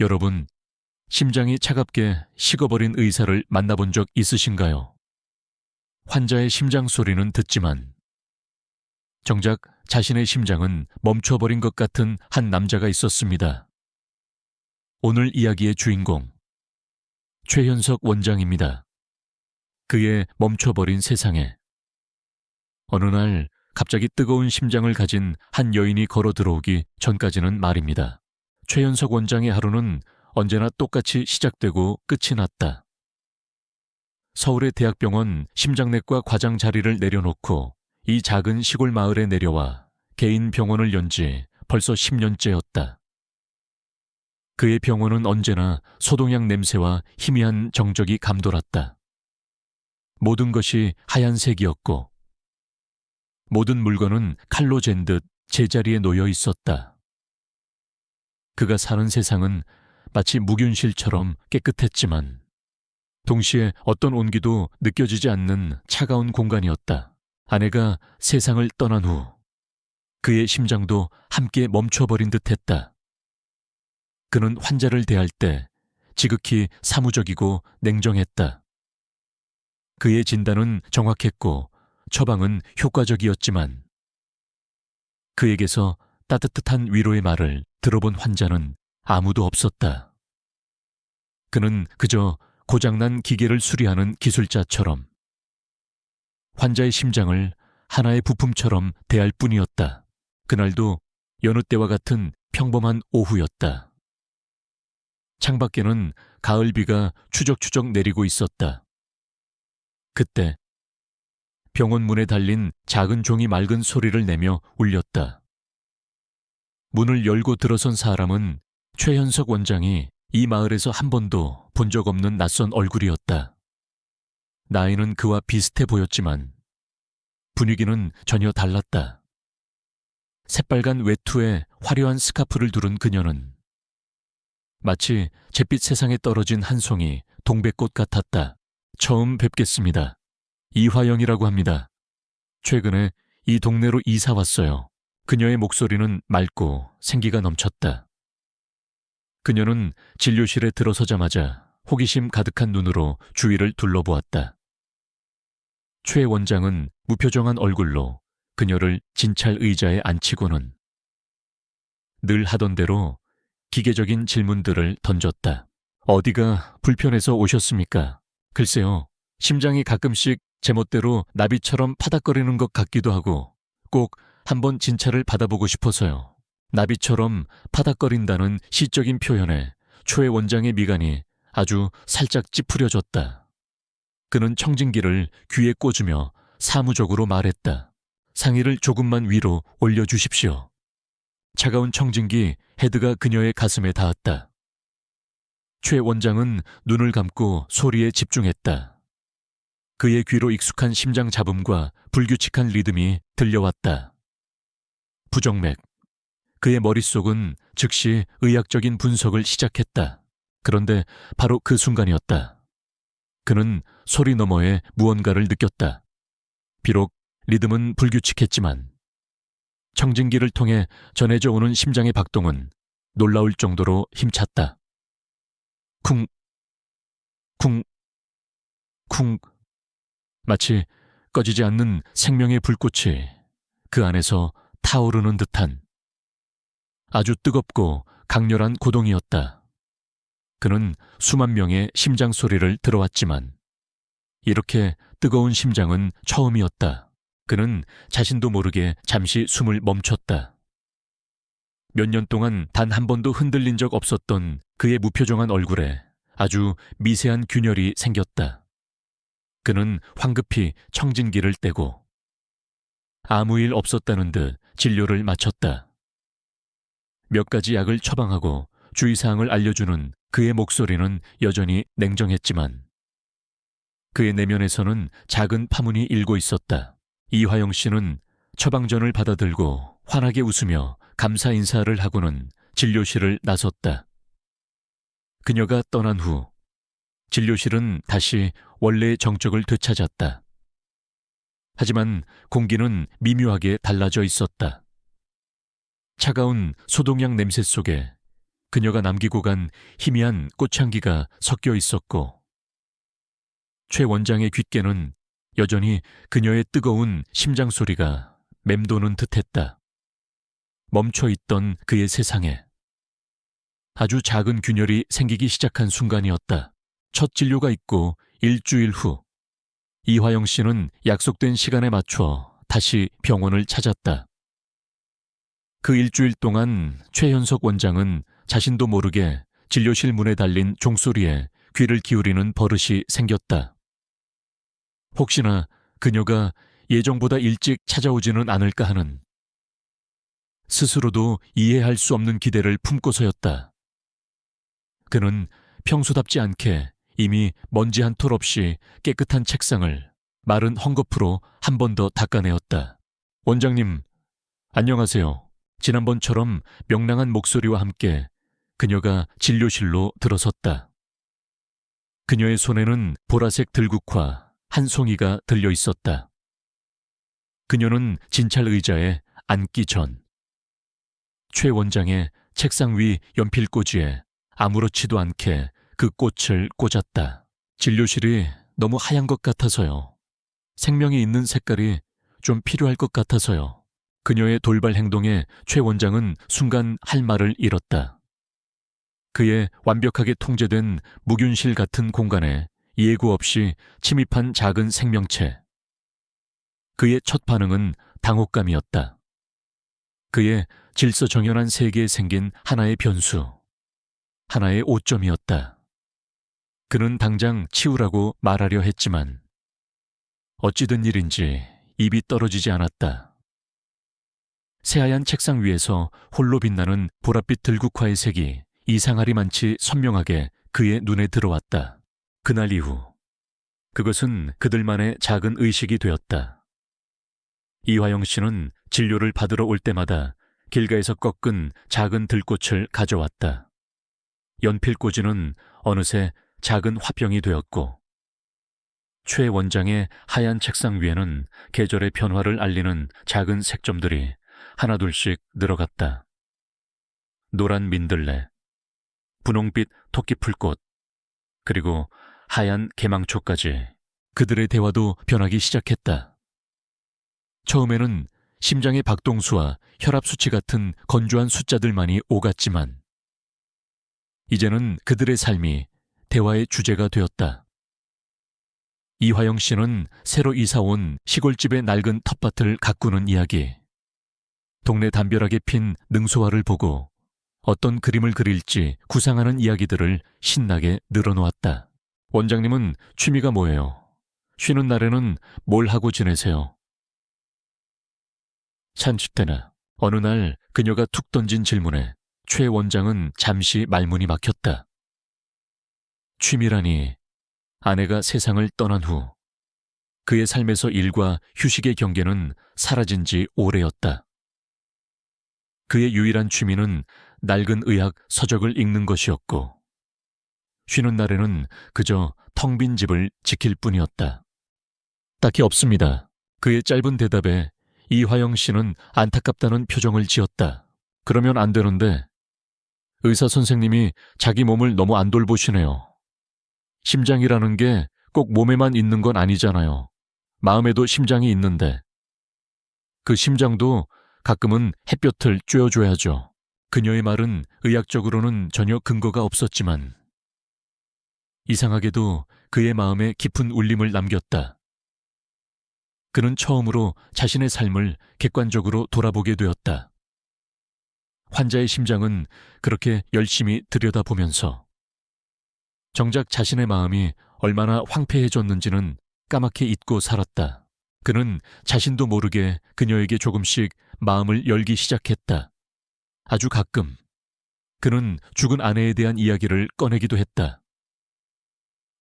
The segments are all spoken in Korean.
여러분, 심장이 차갑게 식어버린 의사를 만나본 적 있으신가요? 환자의 심장 소리는 듣지만 정작 자신의 심장은 멈춰버린 것 같은 한 남자가 있었습니다. 오늘 이야기의 주인공, 최현석 원장입니다. 그의 멈춰버린 세상에 어느 날 갑자기 뜨거운 심장을 가진 한 여인이 걸어 들어오기 전까지는 말입니다. 최현석 원장의 하루는 언제나 똑같이 시작되고 끝이 났다. 서울의 대학병원 심장내과 과장 자리를 내려놓고 이 작은 시골 마을에 내려와 개인 병원을 연 지 벌써 10년째였다. 그의 병원은 언제나 소독약 냄새와 희미한 정적이 감돌았다. 모든 것이 하얀색이었고 모든 물건은 칼로 잰 듯 제자리에 놓여 있었다. 그가 사는 세상은 마치 무균실처럼 깨끗했지만 동시에 어떤 온기도 느껴지지 않는 차가운 공간이었다. 아내가 세상을 떠난 후 그의 심장도 함께 멈춰버린 듯했다. 그는 환자를 대할 때 지극히 사무적이고 냉정했다. 그의 진단은 정확했고 처방은 효과적이었지만 그에게서 따뜻한 위로의 말을 들어본 환자는 아무도 없었다. 그는 그저 고장난 기계를 수리하는 기술자처럼 환자의 심장을 하나의 부품처럼 대할 뿐이었다. 그날도 여느 때와 같은 평범한 오후였다. 창밖에는 가을비가 추적추적 내리고 있었다. 그때 병원 문에 달린 작은 종이 맑은 소리를 내며 울렸다. 문을 열고 들어선 사람은 최현석 원장이 이 마을에서 한 번도 본 적 없는 낯선 얼굴이었다. 나이는 그와 비슷해 보였지만 분위기는 전혀 달랐다. 새빨간 외투에 화려한 스카프를 두른 그녀는 마치 잿빛 세상에 떨어진 한 송이 동백꽃 같았다. 처음 뵙겠습니다. 이화영이라고 합니다. 최근에 이 동네로 이사 왔어요. 그녀의 목소리는 맑고 생기가 넘쳤다. 그녀는 진료실에 들어서자마자 호기심 가득한 눈으로 주위를 둘러보았다. 최 원장은 무표정한 얼굴로 그녀를 진찰 의자에 앉히고는 늘 하던 대로 기계적인 질문들을 던졌다. 어디가 불편해서 오셨습니까? 글쎄요, 심장이 가끔씩 제멋대로 나비처럼 파닥거리는 것 같기도 하고 꼭 한번 진찰을 받아보고 싶어서요. 나비처럼 파닥거린다는 시적인 표현에 최 원장의 미간이 아주 살짝 찌푸려졌다. 그는 청진기를 귀에 꽂으며 사무적으로 말했다. 상의를 조금만 위로 올려주십시오. 차가운 청진기 헤드가 그녀의 가슴에 닿았다. 최 원장은 눈을 감고 소리에 집중했다. 그의 귀로 익숙한 심장 잡음과 불규칙한 리듬이 들려왔다. 부정맥. 그의 머릿속은 즉시 의학적인 분석을 시작했다. 그런데 바로 그 순간이었다. 그는 소리 너머에 무언가를 느꼈다. 비록 리듬은 불규칙했지만 청진기를 통해 전해져 오는 심장의 박동은 놀라울 정도로 힘찼다. 쿵, 쿵, 쿵. 마치 꺼지지 않는 생명의 불꽃이 그 안에서 타오르는 듯한 아주 뜨겁고 강렬한 고동이었다. 그는 수만 명의 심장 소리를 들어왔지만 이렇게 뜨거운 심장은 처음이었다. 그는 자신도 모르게 잠시 숨을 멈췄다. 몇 년 동안 단 한 번도 흔들린 적 없었던 그의 무표정한 얼굴에 아주 미세한 균열이 생겼다. 그는 황급히 청진기를 떼고 아무 일 없었다는 듯 진료를 마쳤다. 몇 가지 약을 처방하고 주의사항을 알려주는 그의 목소리는 여전히 냉정했지만 그의 내면에서는 작은 파문이 일고 있었다. 이화영 씨는 처방전을 받아들고 환하게 웃으며 감사 인사를 하고는 진료실을 나섰다. 그녀가 떠난 후 진료실은 다시 원래의 정적을 되찾았다. 하지만 공기는 미묘하게 달라져 있었다. 차가운 소독약 냄새 속에 그녀가 남기고 간 희미한 꽃향기가 섞여 있었고, 최 원장의 귓께는 여전히 그녀의 뜨거운 심장 소리가 맴도는 듯했다. 멈춰 있던 그의 세상에 아주 작은 균열이 생기기 시작한 순간이었다. 첫 진료가 있고 일주일 후, 이화영 씨는 약속된 시간에 맞춰 다시 병원을 찾았다. 그 일주일 동안 최현석 원장은 자신도 모르게 진료실 문에 달린 종소리에 귀를 기울이는 버릇이 생겼다. 혹시나 그녀가 예정보다 일찍 찾아오지는 않을까 하는, 스스로도 이해할 수 없는 기대를 품고서였다. 그는 평소답지 않게 이미 먼지 한 톨 없이 깨끗한 책상을 마른 헝겊으로 한 번 더 닦아내었다. 원장님, 안녕하세요. 지난번처럼 명랑한 목소리와 함께 그녀가 진료실로 들어섰다. 그녀의 손에는 보라색 들국화 한 송이가 들려 있었다. 그녀는 진찰 의자에 앉기 전 최 원장의 책상 위 연필꽂이에 아무렇지도 않게 그 꽃을 꽂았다. 진료실이 너무 하얀 것 같아서요. 생명이 있는 색깔이 좀 필요할 것 같아서요. 그녀의 돌발 행동에 최 원장은 순간 할 말을 잃었다. 그의 완벽하게 통제된 무균실 같은 공간에 예고 없이 침입한 작은 생명체. 그의 첫 반응은 당혹감이었다. 그의 질서정연한 세계에 생긴 하나의 변수, 하나의 오점이었다. 그는 당장 치우라고 말하려 했지만 어찌 된 일인지 입이 떨어지지 않았다. 새하얀 책상 위에서 홀로 빛나는 보랏빛 들국화의 색이 이상하리만치 선명하게 그의 눈에 들어왔다. 그날 이후 그것은 그들만의 작은 의식이 되었다. 이화영 씨는 진료를 받으러 올 때마다 길가에서 꺾은 작은 들꽃을 가져왔다. 연필꽂이는 어느새 작은 화병이 되었고, 최 원장의 하얀 책상 위에는 계절의 변화를 알리는 작은 색점들이 하나둘씩 늘어갔다. 노란 민들레, 분홍빛 토끼풀꽃, 그리고 하얀 개망초까지. 그들의 대화도 변하기 시작했다. 처음에는 심장의 박동수와 혈압 수치 같은 건조한 숫자들만이 오갔지만 이제는 그들의 삶이 대화의 주제가 되었다. 이화영 씨는 새로 이사온 시골집의 낡은 텃밭을 가꾸는 이야기, 동네 담벼락에 핀 능소화를 보고 어떤 그림을 그릴지 구상하는 이야기들을 신나게 늘어놓았다. 원장님은 취미가 뭐예요? 쉬는 날에는 뭘 하고 지내세요? 산책 때나. 어느 날 그녀가 툭 던진 질문에 최 원장은 잠시 말문이 막혔다. 취미라니, 아내가 세상을 떠난 후 그의 삶에서 일과 휴식의 경계는 사라진 지 오래였다. 그의 유일한 취미는 낡은 의학 서적을 읽는 것이었고, 쉬는 날에는 그저 텅 빈 집을 지킬 뿐이었다. 딱히 없습니다. 그의 짧은 대답에 이화영 씨는 안타깝다는 표정을 지었다. 그러면 안 되는데, 의사 선생님이 자기 몸을 너무 안 돌보시네요. 심장이라는 게 꼭 몸에만 있는 건 아니잖아요. 마음에도 심장이 있는데, 그 심장도 가끔은 햇볕을 쬐어줘야죠. 그녀의 말은 의학적으로는 전혀 근거가 없었지만 이상하게도 그의 마음에 깊은 울림을 남겼다. 그는 처음으로 자신의 삶을 객관적으로 돌아보게 되었다. 환자의 심장은 그렇게 열심히 들여다보면서 정작 자신의 마음이 얼마나 황폐해졌는지는 까맣게 잊고 살았다. 그는 자신도 모르게 그녀에게 조금씩 마음을 열기 시작했다. 아주 가끔 그는 죽은 아내에 대한 이야기를 꺼내기도 했다.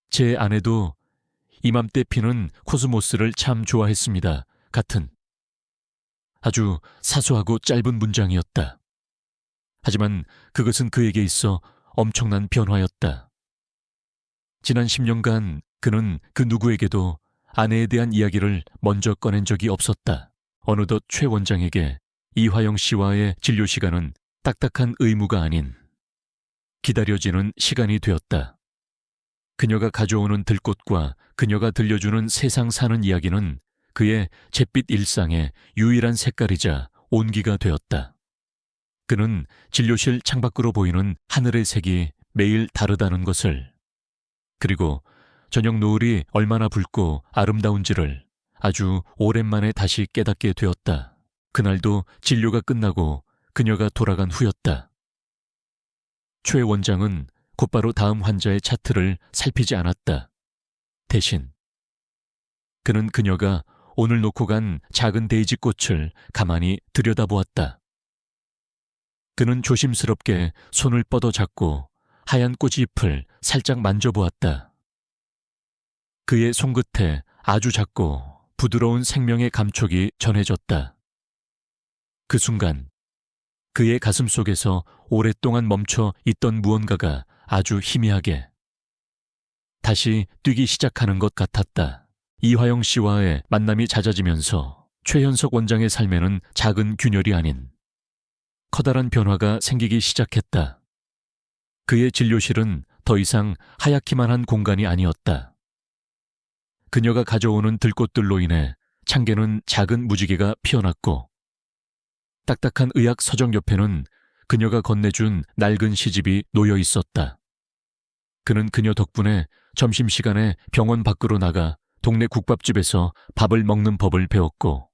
제 아내도 이맘때 피는 코스모스를 참 좋아했습니다. 같은 아주 사소하고 짧은 문장이었다. 하지만 그것은 그에게 있어 엄청난 변화였다. 지난 10년간 그는 그 누구에게도 아내에 대한 이야기를 먼저 꺼낸 적이 없었다. 어느덧 최 원장에게 이화영 씨와의 진료 시간은 딱딱한 의무가 아닌 기다려지는 시간이 되었다. 그녀가 가져오는 들꽃과 그녀가 들려주는 세상 사는 이야기는 그의 잿빛 일상의 유일한 색깔이자 온기가 되었다. 그는 진료실 창밖으로 보이는 하늘의 색이 매일 다르다는 것을, 그리고 저녁 노을이 얼마나 붉고 아름다운지를 아주 오랜만에 다시 깨닫게 되었다. 그날도 진료가 끝나고 그녀가 돌아간 후였다. 최 원장은 곧바로 다음 환자의 차트를 살피지 않았다. 대신 그는 그녀가 오늘 놓고 간 작은 데이지 꽃을 가만히 들여다보았다. 그는 조심스럽게 손을 뻗어 잡고 하얀 꽃잎을 살짝 만져보았다. 그의 손끝에 아주 작고 부드러운 생명의 감촉이 전해졌다. 그 순간 그의 가슴 속에서 오랫동안 멈춰 있던 무언가가 아주 희미하게 다시 뛰기 시작하는 것 같았다. 이화영 씨와의 만남이 잦아지면서 최현석 원장의 삶에는 작은 균열이 아닌 커다란 변화가 생기기 시작했다. 그의 진료실은 더 이상 하얗기만 한 공간이 아니었다. 그녀가 가져오는 들꽃들로 인해 창개는 작은 무지개가 피어났고, 딱딱한 의학 서적 옆에는 그녀가 건네준 낡은 시집이 놓여 있었다. 그는 그녀 덕분에 점심시간에 병원 밖으로 나가 동네 국밥집에서 밥을 먹는 법을 배웠고,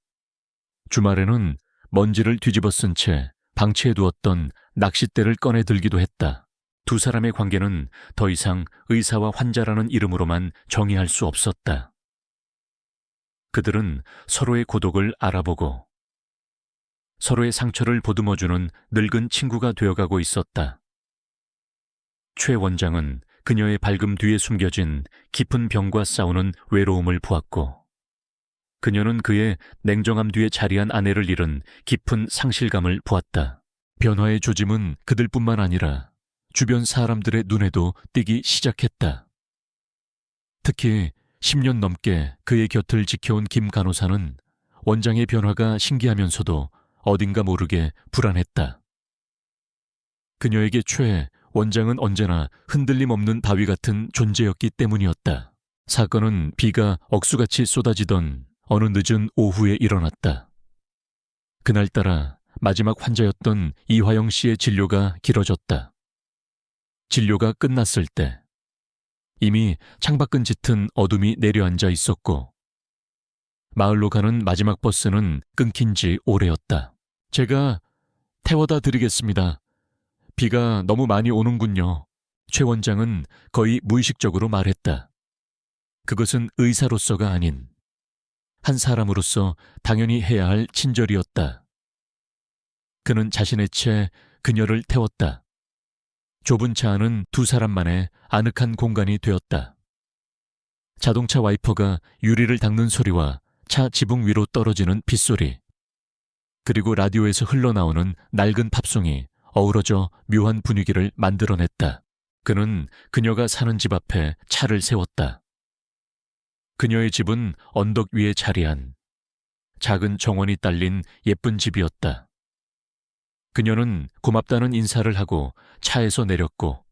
주말에는 먼지를 뒤집어 쓴 채 방치해두었던 낚싯대를 꺼내 들기도 했다. 두 사람의 관계는 더 이상 의사와 환자라는 이름으로만 정의할 수 없었다. 그들은 서로의 고독을 알아보고 서로의 상처를 보듬어주는 늙은 친구가 되어가고 있었다. 최 원장은 그녀의 밝음 뒤에 숨겨진 깊은 병과 싸우는 외로움을 보았고, 그녀는 그의 냉정함 뒤에 자리한 아내를 잃은 깊은 상실감을 보았다. 변화의 조짐은 그들뿐만 아니라 주변 사람들의 눈에도 띄기 시작했다. 특히 10년 넘게 그의 곁을 지켜온 김 간호사는 원장의 변화가 신기하면서도 어딘가 모르게 불안했다. 그녀에게 최 원장은 언제나 흔들림 없는 바위 같은 존재였기 때문이었다. 사건은 비가 억수같이 쏟아지던 어느 늦은 오후에 일어났다. 그날따라 마지막 환자였던 이화영 씨의 진료가 길어졌다. 진료가 끝났을 때 이미 창밖은 짙은 어둠이 내려앉아 있었고, 마을로 가는 마지막 버스는 끊긴 지 오래였다. 제가 태워다 드리겠습니다. 비가 너무 많이 오는군요. 최 원장은 거의 무의식적으로 말했다. 그것은 의사로서가 아닌 한 사람으로서 당연히 해야 할 친절이었다. 그는 자신의 채 그녀를 태웠다. 좁은 차 안은 두 사람만의 아늑한 공간이 되었다. 자동차 와이퍼가 유리를 닦는 소리와 차 지붕 위로 떨어지는 빗소리, 그리고 라디오에서 흘러나오는 낡은 팝송이 어우러져 묘한 분위기를 만들어냈다. 그는 그녀가 사는 집 앞에 차를 세웠다. 그녀의 집은 언덕 위에 자리한 작은 정원이 딸린 예쁜 집이었다. 그녀는 고맙다는 인사를 하고 차에서 내렸고,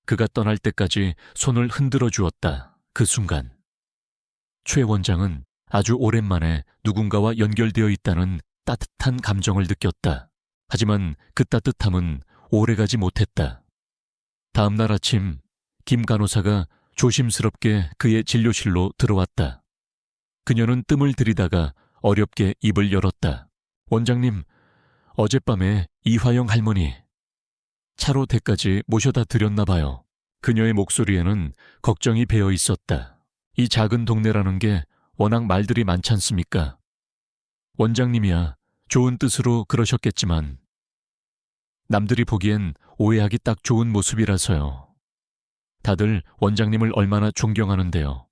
그가 떠날 때까지 손을 흔들어 주었다. 그 순간 최 원장은 아주 오랜만에 누군가와 연결되어 있다는 따뜻한 감정을 느꼈다. 하지만 그 따뜻함은 오래가지 못했다. 다음 날 아침 김 간호사가 조심스럽게 그의 진료실로 들어왔다. 그녀는 뜸을 들이다가 어렵게 입을 열었다. 원장님, 어젯밤에 이화영 할머니 차로 댁까지 모셔다 드렸나 봐요. 그녀의 목소리에는 걱정이 배어 있었다. 이 작은 동네라는 게 워낙 말들이 많지 않습니까? 원장님이야 좋은 뜻으로 그러셨겠지만 남들이 보기엔 오해하기 딱 좋은 모습이라서요. 다들 원장님을 얼마나 존경하는데요.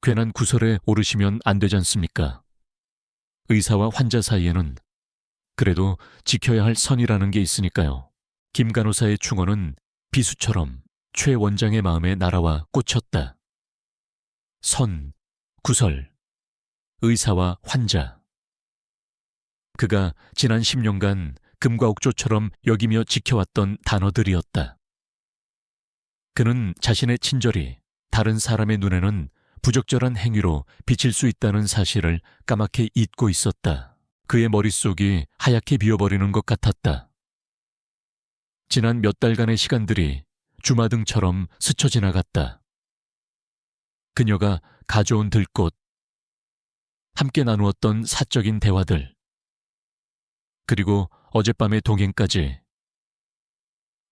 괜한 구설에 오르시면 안 되지 않습니까? 의사와 환자 사이에는 그래도 지켜야 할 선이라는 게 있으니까요. 김 간호사의 충언은 비수처럼 최 원장의 마음에 날아와 꽂혔다. 선, 구설, 의사와 환자. 그가 지난 10년간 금과 옥조처럼 여기며 지켜왔던 단어들이었다. 그는 자신의 친절이 다른 사람의 눈에는 부적절한 행위로 비칠 수 있다는 사실을 까맣게 잊고 있었다. 그의 머릿속이 하얗게 비어버리는 것 같았다. 지난 몇 달간의 시간들이 주마등처럼 스쳐 지나갔다. 그녀가 가져온 들꽃, 함께 나누었던 사적인 대화들, 그리고 어젯밤의 동행까지.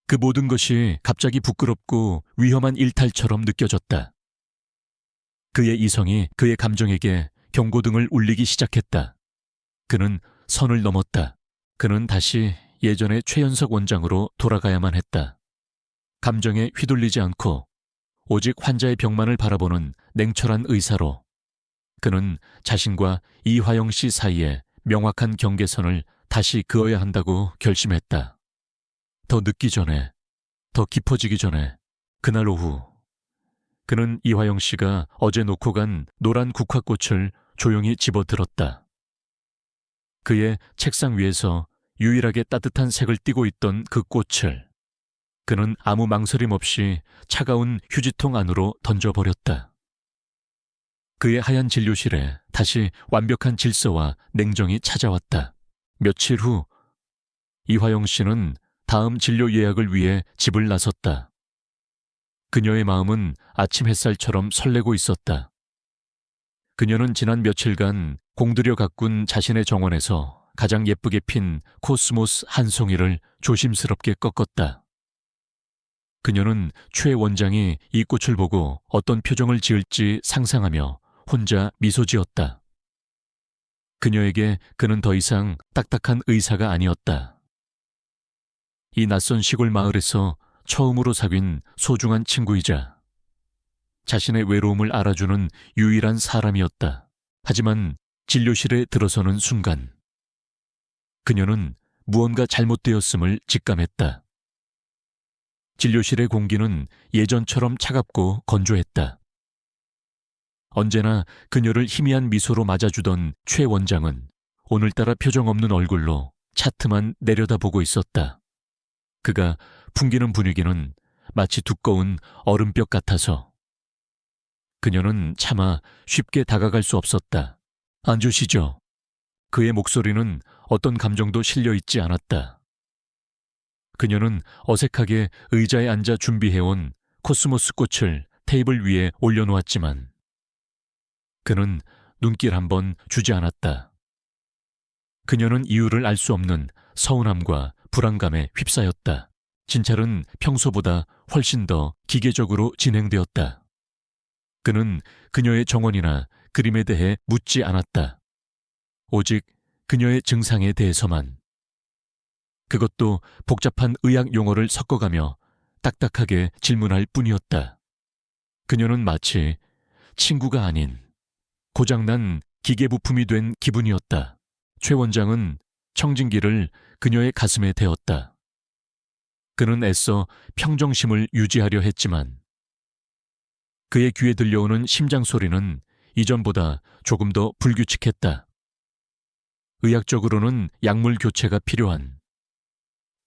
그 모든 것이 갑자기 부끄럽고 위험한 일탈처럼 느껴졌다. 그의 이성이 그의 감정에게 경고등을 울리기 시작했다. 그는 선을 넘었다. 그는 다시 예전의 최연석 원장으로 돌아가야만 했다. 감정에 휘둘리지 않고 오직 환자의 병만을 바라보는 냉철한 의사로 그는 자신과 이화영 씨 사이에 명확한 경계선을 다시 그어야 한다고 결심했다. 더 늦기 전에, 더 깊어지기 전에, 그날 오후 그는 이화영 씨가 어제 놓고 간 노란 국화꽃을 조용히 집어들었다. 그의 책상 위에서 유일하게 따뜻한 색을 띠고 있던 그 꽃을 그는 아무 망설임 없이 차가운 휴지통 안으로 던져버렸다. 그의 하얀 진료실에 다시 완벽한 질서와 냉정이 찾아왔다. 며칠 후 이화영 씨는 다음 진료 예약을 위해 집을 나섰다. 그녀의 마음은 아침 햇살처럼 설레고 있었다. 그녀는 지난 며칠간 공들여 가꾼 자신의 정원에서 가장 예쁘게 핀 코스모스 한 송이를 조심스럽게 꺾었다. 그녀는 최 원장이 이 꽃을 보고 어떤 표정을 지을지 상상하며 혼자 미소 지었다. 그녀에게 그는 더 이상 딱딱한 의사가 아니었다. 이 낯선 시골 마을에서 처음으로 사귄 소중한 친구이자 자신의 외로움을 알아주는 유일한 사람이었다. 하지만 진료실에 들어서는 순간 그녀는 무언가 잘못되었음을 직감했다. 진료실의 공기는 예전처럼 차갑고 건조했다. 언제나 그녀를 희미한 미소로 맞아주던 최 원장은 오늘따라 표정 없는 얼굴로 차트만 내려다보고 있었다. 그가 풍기는 분위기는 마치 두꺼운 얼음벽 같아서 그녀는 차마 쉽게 다가갈 수 없었다. 앉으시죠. 그의 목소리는 어떤 감정도 실려 있지 않았다. 그녀는 어색하게 의자에 앉아 준비해온 코스모스 꽃을 테이블 위에 올려놓았지만 그는 눈길 한번 주지 않았다. 그녀는 이유를 알 수 없는 서운함과 불안감에 휩싸였다. 진찰은 평소보다 훨씬 더 기계적으로 진행되었다. 그는 그녀의 정원이나 그림에 대해 묻지 않았다. 오직 그녀의 증상에 대해서만. 그것도 복잡한 의학 용어를 섞어가며 딱딱하게 질문할 뿐이었다. 그녀는 마치 친구가 아닌 고장난 기계부품이 된 기분이었다. 최 원장은 청진기를 그녀의 가슴에 대었다. 그는 애써 평정심을 유지하려 했지만 그의 귀에 들려오는 심장 소리는 이전보다 조금 더 불규칙했다. 의학적으로는 약물 교체가 필요한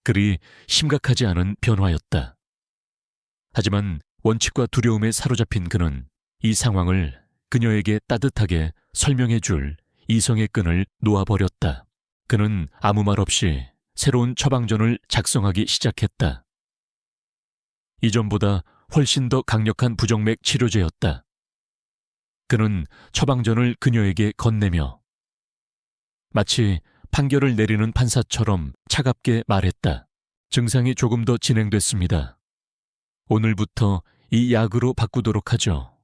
그리 심각하지 않은 변화였다. 하지만 원칙과 두려움에 사로잡힌 그는 이 상황을 그녀에게 따뜻하게 설명해 줄 이성의 끈을 놓아버렸다. 그는 아무 말 없이 새로운 처방전을 작성하기 시작했다. 이전보다 훨씬 더 강력한 부정맥 치료제였다. 그는 처방전을 그녀에게 건네며 마치 판결을 내리는 판사처럼 차갑게 말했다. 증상이 조금 더 진행됐습니다. 오늘부터 이 약으로 바꾸도록 하죠.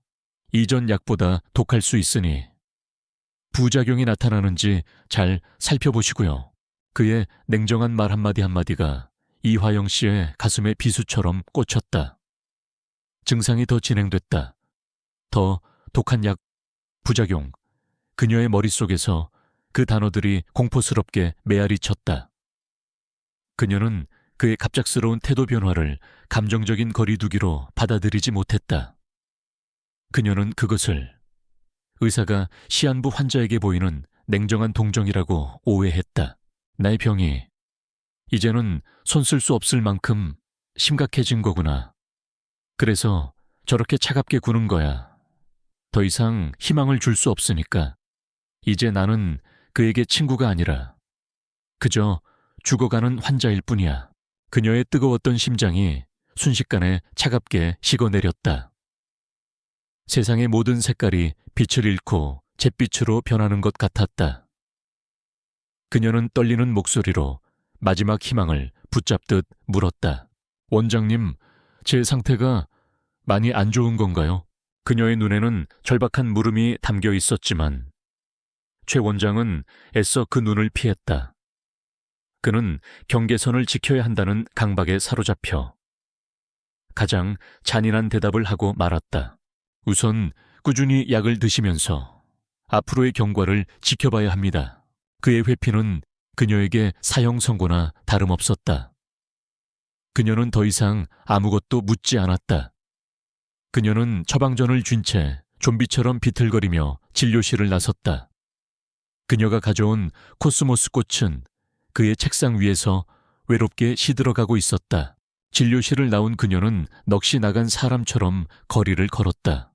이전 약보다 독할 수 있으니 부작용이 나타나는지 잘 살펴보시고요. 그의 냉정한 말 한마디 한마디가 이화영 씨의 가슴에 비수처럼 꽂혔다. 증상이 더 진행됐다. 더 독한 약, 부작용. 그녀의 머릿속에서 그 단어들이 공포스럽게 메아리 쳤다. 그녀는 그의 갑작스러운 태도 변화를 감정적인 거리두기로 받아들이지 못했다. 그녀는 그것을 의사가 시한부 환자에게 보이는 냉정한 동정이라고 오해했다. 나의 병이 이제는 손 쓸 수 없을 만큼 심각해진 거구나. 그래서 저렇게 차갑게 구는 거야. 더 이상 희망을 줄 수 없으니까. 이제 나는 그에게 친구가 아니라 그저 죽어가는 환자일 뿐이야. 그녀의 뜨거웠던 심장이 순식간에 차갑게 식어내렸다. 세상의 모든 색깔이 빛을 잃고 잿빛으로 변하는 것 같았다. 그녀는 떨리는 목소리로 마지막 희망을 붙잡듯 물었다. 원장님, 제 상태가 많이 안 좋은 건가요? 그녀의 눈에는 절박한 물음이 담겨 있었지만 최 원장은 애써 그 눈을 피했다. 그는 경계선을 지켜야 한다는 강박에 사로잡혀 가장 잔인한 대답을 하고 말았다. 우선 꾸준히 약을 드시면서 앞으로의 경과를 지켜봐야 합니다. 그의 회피는 그녀에게 사형 선고나 다름없었다. 그녀는 더 이상 아무것도 묻지 않았다. 그녀는 처방전을 쥔 채 좀비처럼 비틀거리며 진료실을 나섰다. 그녀가 가져온 코스모스 꽃은 그의 책상 위에서 외롭게 시들어가고 있었다. 진료실을 나온 그녀는 넋이 나간 사람처럼 거리를 걸었다.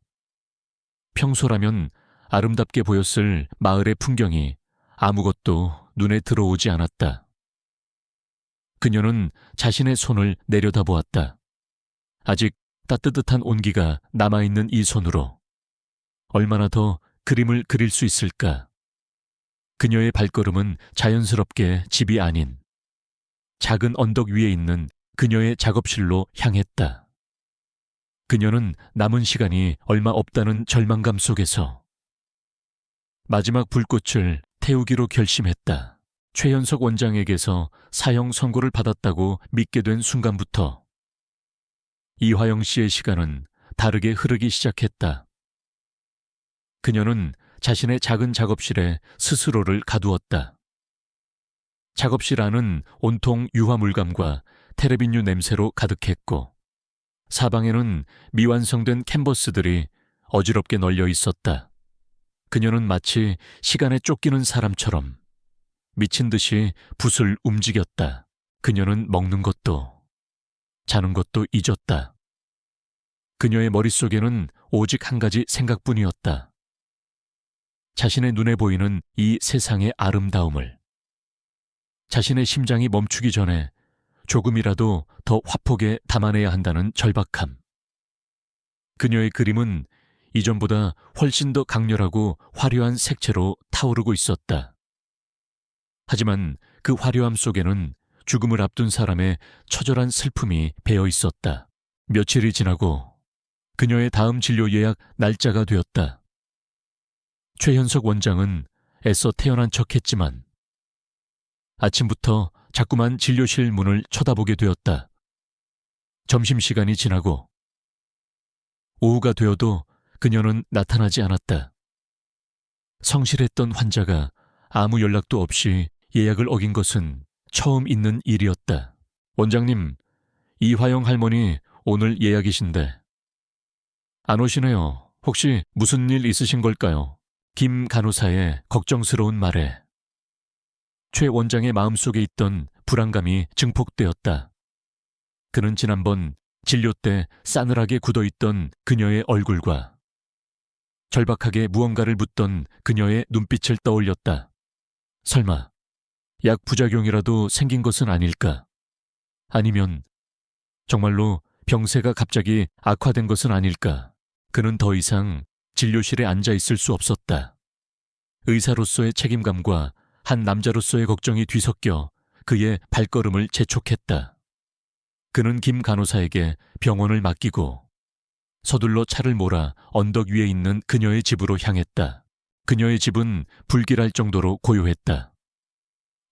평소라면 아름답게 보였을 마을의 풍경이 아무것도 눈에 들어오지 않았다. 그녀는 자신의 손을 내려다보았다. 아직 따뜻한 온기가 남아있는 이 손으로 얼마나 더 그림을 그릴 수 있을까? 그녀의 발걸음은 자연스럽게 집이 아닌 작은 언덕 위에 있는 그녀의 작업실로 향했다. 그녀는 남은 시간이 얼마 없다는 절망감 속에서 마지막 불꽃을 태우기로 결심했다. 최현석 원장에게서 사형 선고를 받았다고 믿게 된 순간부터 이화영 씨의 시간은 다르게 흐르기 시작했다. 그녀는 자신의 작은 작업실에 스스로를 가두었다. 작업실 안은 온통 유화물감과 테레빈유 냄새로 가득했고 사방에는 미완성된 캔버스들이 어지럽게 널려 있었다. 그녀는 마치 시간에 쫓기는 사람처럼 미친 듯이 붓을 움직였다. 그녀는 먹는 것도 자는 것도 잊었다. 그녀의 머릿속에는 오직 한 가지 생각뿐이었다. 자신의 눈에 보이는 이 세상의 아름다움을, 자신의 심장이 멈추기 전에 조금이라도 더 화폭에 담아내야 한다는 절박함. 그녀의 그림은 이전보다 훨씬 더 강렬하고 화려한 색채로 타오르고 있었다. 하지만 그 화려함 속에는 죽음을 앞둔 사람의 처절한 슬픔이 배어 있었다. 며칠이 지나고 그녀의 다음 진료 예약 날짜가 되었다. 최현석 원장은 애써 태어난 척했지만 아침부터 자꾸만 진료실 문을 쳐다보게 되었다. 점심시간이 지나고 오후가 되어도 그녀는 나타나지 않았다. 성실했던 환자가 아무 연락도 없이 예약을 어긴 것은 처음 있는 일이었다. 원장님, 이화영 할머니 오늘 예약이신데. 안 오시네요. 혹시 무슨 일 있으신 걸까요? 김 간호사의 걱정스러운 말에 최 원장의 마음속에 있던 불안감이 증폭되었다. 그는 지난번 진료 때 싸늘하게 굳어있던 그녀의 얼굴과 절박하게 무언가를 묻던 그녀의 눈빛을 떠올렸다. 설마 약 부작용이라도 생긴 것은 아닐까? 아니면 정말로 병세가 갑자기 악화된 것은 아닐까? 그는 더 이상 진료실에 앉아 있을 수 없었다. 의사로서의 책임감과 한 남자로서의 걱정이 뒤섞여 그의 발걸음을 재촉했다. 그는 김 간호사에게 병원을 맡기고 서둘러 차를 몰아 언덕 위에 있는 그녀의 집으로 향했다. 그녀의 집은 불길할 정도로 고요했다.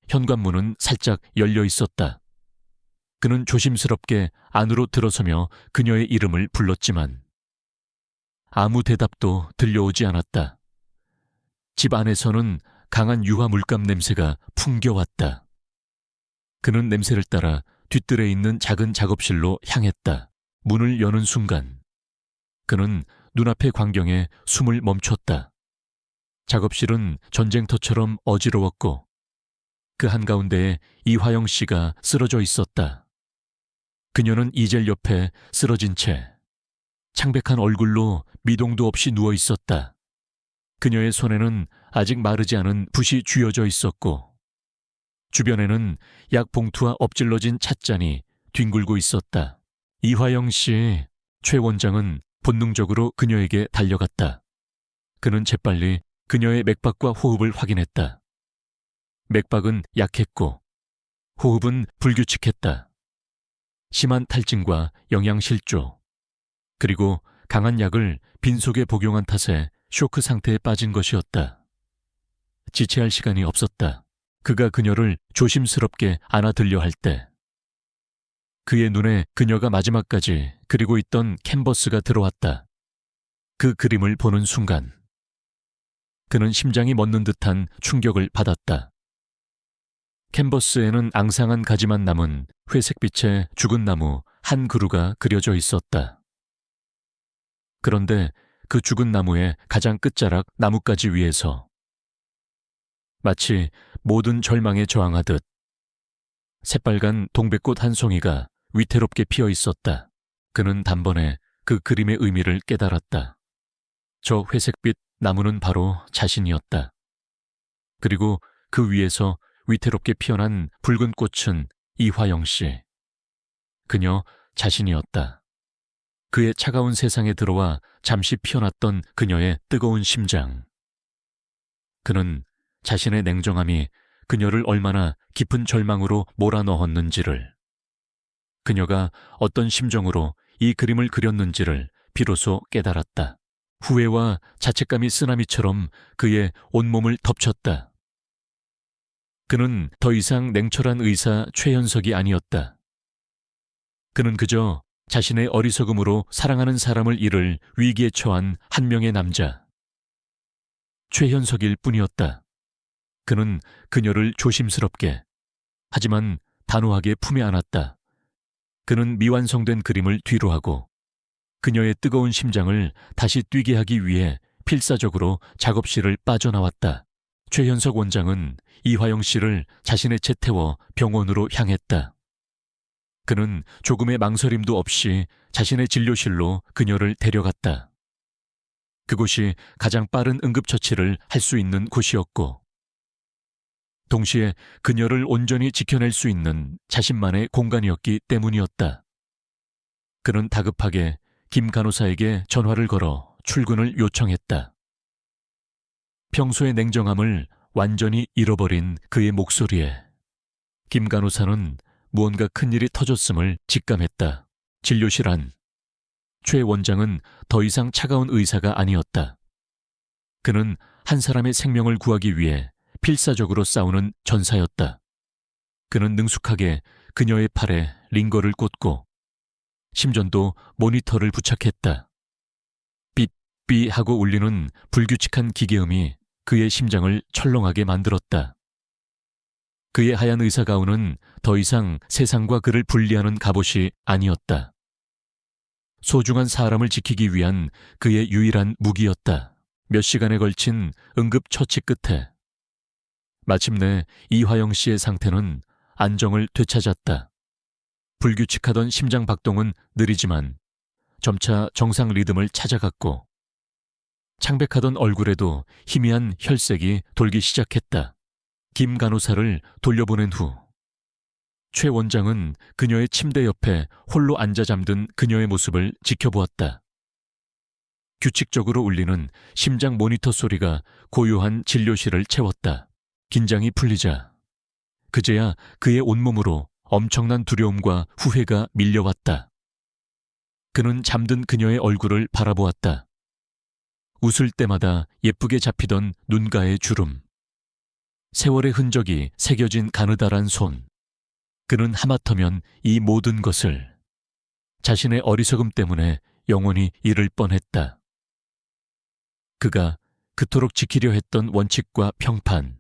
현관문은 살짝 열려 있었다. 그는 조심스럽게 안으로 들어서며 그녀의 이름을 불렀지만 아무 대답도 들려오지 않았다. 집 안에서는 강한 유화 물감 냄새가 풍겨왔다. 그는 냄새를 따라 뒤뜰에 있는 작은 작업실로 향했다. 문을 여는 순간 그는 눈앞의 광경에 숨을 멈췄다. 작업실은 전쟁터처럼 어지러웠고 그 한가운데에 이화영 씨가 쓰러져 있었다. 그녀는 이젤 옆에 쓰러진 채 창백한 얼굴로 미동도 없이 누워 있었다. 그녀의 손에는 아직 마르지 않은 붓이 쥐어져 있었고 주변에는 약 봉투와 엎질러진 찻잔이 뒹굴고 있었다. 이화영 씨, 최 원장은 본능적으로 그녀에게 달려갔다. 그는 재빨리 그녀의 맥박과 호흡을 확인했다. 맥박은 약했고 호흡은 불규칙했다. 심한 탈진과 영양실조, 그리고 강한 약을 빈속에 복용한 탓에 쇼크 상태에 빠진 것이었다. 지체할 시간이 없었다. 그가 그녀를 조심스럽게 안아들려 할 때 그의 눈에 그녀가 마지막까지 그리고 있던 캔버스가 들어왔다. 그 그림을 보는 순간 그는 심장이 멎는 듯한 충격을 받았다. 캔버스에는 앙상한 가지만 남은 회색빛의 죽은 나무 한 그루가 그려져 있었다. 그런데 그 죽은 나무의 가장 끝자락 나뭇가지 위에서 마치 모든 절망에 저항하듯 새빨간 동백꽃 한 송이가 위태롭게 피어 있었다. 그는 단번에 그 그림의 의미를 깨달았다. 저 회색빛 나무는 바로 자신이었다. 그리고 그 위에서 위태롭게 피어난 붉은 꽃은 이화영 씨. 그녀 자신이었다. 그의 차가운 세상에 들어와 잠시 피어났던 그녀의 뜨거운 심장. 그는 자신의 냉정함이 그녀를 얼마나 깊은 절망으로 몰아넣었는지를, 그녀가 어떤 심정으로 이 그림을 그렸는지를 비로소 깨달았다. 후회와 자책감이 쓰나미처럼 그의 온몸을 덮쳤다. 그는 더 이상 냉철한 의사 최현석이 아니었다. 그는 그저 자신의 어리석음으로 사랑하는 사람을 잃을 위기에 처한 한 명의 남자, 최현석일 뿐이었다. 그는 그녀를 조심스럽게, 하지만 단호하게 품에 안았다. 그는 미완성된 그림을 뒤로하고 그녀의 뜨거운 심장을 다시 뛰게 하기 위해 필사적으로 작업실을 빠져나왔다. 최현석 원장은 이화영 씨를 자신의 채 태워 병원으로 향했다. 그는 조금의 망설임도 없이 자신의 진료실로 그녀를 데려갔다. 그곳이 가장 빠른 응급처치를 할 수 있는 곳이었고, 동시에 그녀를 온전히 지켜낼 수 있는 자신만의 공간이었기 때문이었다. 그는 다급하게 김 간호사에게 전화를 걸어 출근을 요청했다. 평소의 냉정함을 완전히 잃어버린 그의 목소리에 김 간호사는 무언가 큰일이 터졌음을 직감했다. 진료실 안, 최 원장은 더 이상 차가운 의사가 아니었다. 그는 한 사람의 생명을 구하기 위해 필사적으로 싸우는 전사였다. 그는 능숙하게 그녀의 팔에 링거를 꽂고 심전도 모니터를 부착했다. 삐삐 하고 울리는 불규칙한 기계음이 그의 심장을 철렁하게 만들었다. 그의 하얀 의사가운은 더 이상 세상과 그를 분리하는 갑옷이 아니었다. 소중한 사람을 지키기 위한 그의 유일한 무기였다. 몇 시간에 걸친 응급처치 끝에 마침내 이화영 씨의 상태는 안정을 되찾았다. 불규칙하던 심장 박동은 느리지만 점차 정상 리듬을 찾아갔고 창백하던 얼굴에도 희미한 혈색이 돌기 시작했다. 김 간호사를 돌려보낸 후 최 원장은 그녀의 침대 옆에 홀로 앉아 잠든 그녀의 모습을 지켜보았다. 규칙적으로 울리는 심장 모니터 소리가 고요한 진료실을 채웠다. 긴장이 풀리자 그제야 그의 온몸으로 엄청난 두려움과 후회가 밀려왔다. 그는 잠든 그녀의 얼굴을 바라보았다. 웃을 때마다 예쁘게 잡히던 눈가의 주름, 세월의 흔적이 새겨진 가느다란 손. 그는 하마터면 이 모든 것을 자신의 어리석음 때문에 영원히 잃을 뻔했다. 그가 그토록 지키려 했던 원칙과 평판,